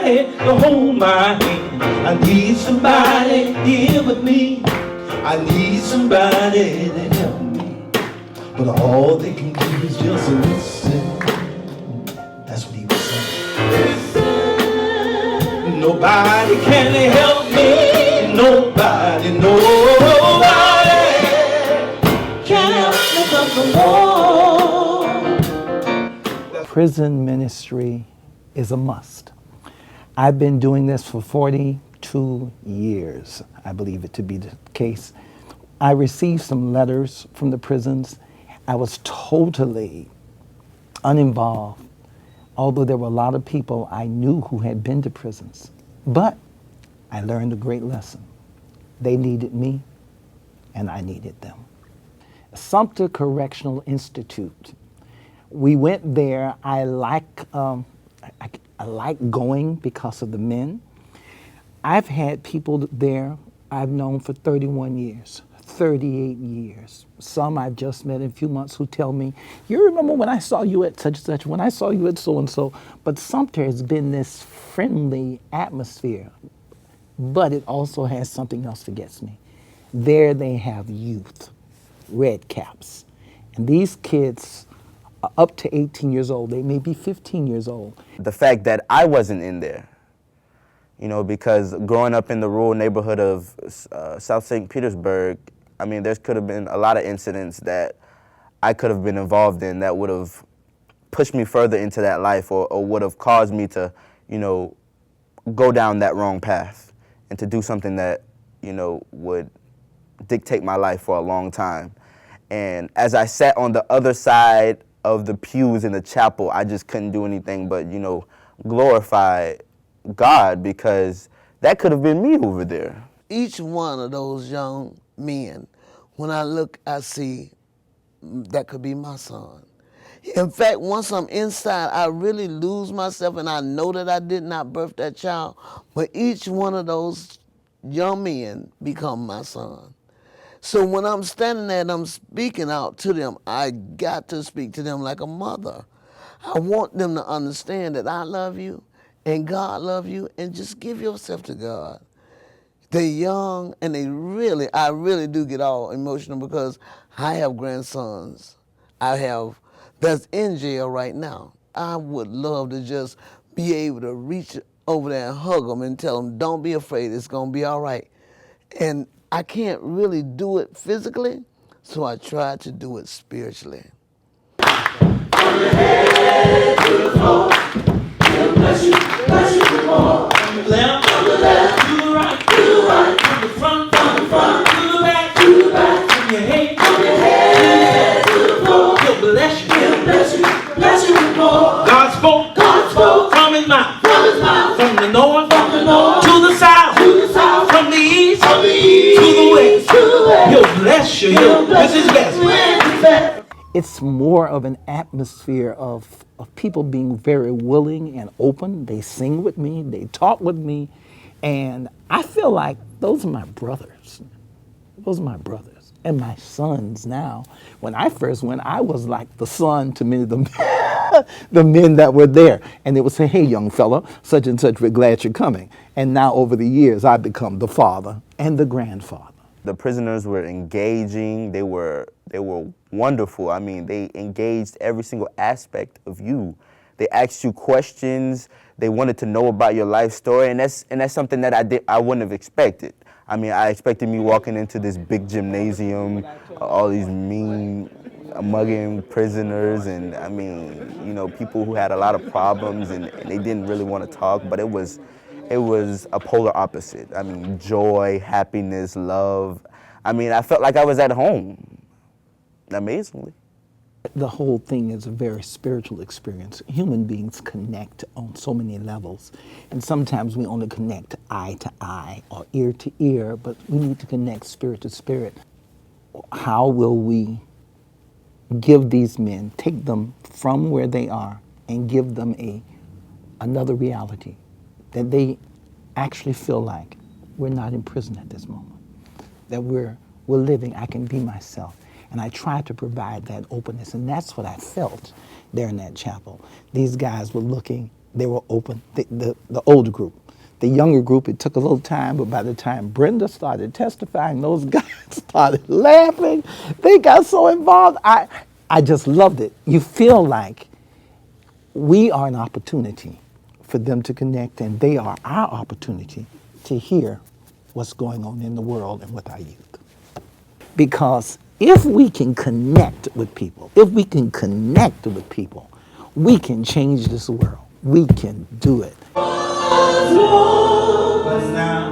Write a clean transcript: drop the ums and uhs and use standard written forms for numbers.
somebody to hold my hand. I need somebody here with me. I need somebody to help me. But all they can do is just listen. That's what he was saying. Nobody can help me. Nobody can help me but the Lord. Prison ministry is a must. I've been doing this for 42 years, I believe it to be the case. I received some letters from the prisons. I was totally uninvolved, although there were a lot of people I knew who had been to prisons. But I learned a great lesson. They needed me, and I needed them. Sumter Correctional Institute. We went there. I like going because of the men. I've had people there I've known for 31 years, 38 years. Some I've just met in a few months who tell me, you remember when I saw you at such and such, when I saw you at so-and-so. But Sumter has been this friendly atmosphere. But it also has something else that gets me. There they have youth, red caps. And these kids are up to 18 years old. They may be 15 years old. The fact that I wasn't in there, you know, because growing up in the rural neighborhood of South St. Petersburg, I mean, there could have been a lot of incidents that I could have been involved in that would have pushed me further into that life or would have caused me to, you know, go down that wrong path and to do something that, you know, would dictate my life for a long time. And as I sat on the other side of the pews in the chapel, I just couldn't do anything but, you know, glorify God, because that could have been me over there. Each one of those young men, when I look, I see that could be my son. In fact, once I'm inside, I really lose myself, and I know that I did not birth that child, but each one of those young men become my son. So when I'm standing there and I'm speaking out to them, I got to speak to them like a mother. I want them to understand that I love you and God love you, and just give yourself to God. They're young, and I really do get all emotional because I have grandsons that's in jail right now. I would love to just be able to reach over there and hug them and tell them, don't be afraid, it's gonna be all right. And I can't really do it physically, so I try to do it spiritually. From the head to the floor, he'll bless you more. From the left to the right, from the front to the back, from your head to the floor, he'll bless you more. God spoke from his mouth, from the north to the south, from the east to the west. He'll bless you. This is best. It's more of an atmosphere of people being very willing and open. They sing with me, they talk with me, and I feel like those are my brothers. Those are my brothers and my sons now. When I first went, I was like the son to many of them, the men that were there. And they would say, hey, young fella, such and such, we're glad you're coming. And now over the years, I've become the father and the grandfather. The prisoners were engaging, they were wonderful. I mean, they engaged every single aspect of you. They asked you questions, they wanted to know about your life story, and that's something that I wouldn't have expected. I mean, I expected me walking into this big gymnasium, all these mean, mugging prisoners, and I mean, you know, people who had a lot of problems and they didn't really want to talk, but it was a polar opposite. I mean, joy, happiness, love. I mean, I felt like I was at home, amazingly. The whole thing is a very spiritual experience. Human beings connect on so many levels, and sometimes we only connect eye to eye or ear to ear, but we need to connect spirit to spirit. How will we give these men, take them from where they are and give them another reality, that they actually feel like we're not in prison at this moment, that we're living, I can be myself. And I tried to provide that openness, and that's what I felt there in that chapel. These guys were looking They were open, the older group. The younger group, it took a little time, but by the time Brenda started testifying, those guys started laughing. They got so involved. I just loved it. You feel like we are an opportunity for them to connect, and they are our opportunity to hear what's going on in the world and with our youth. Because if we can connect with people, we can change this world. We can do it. But now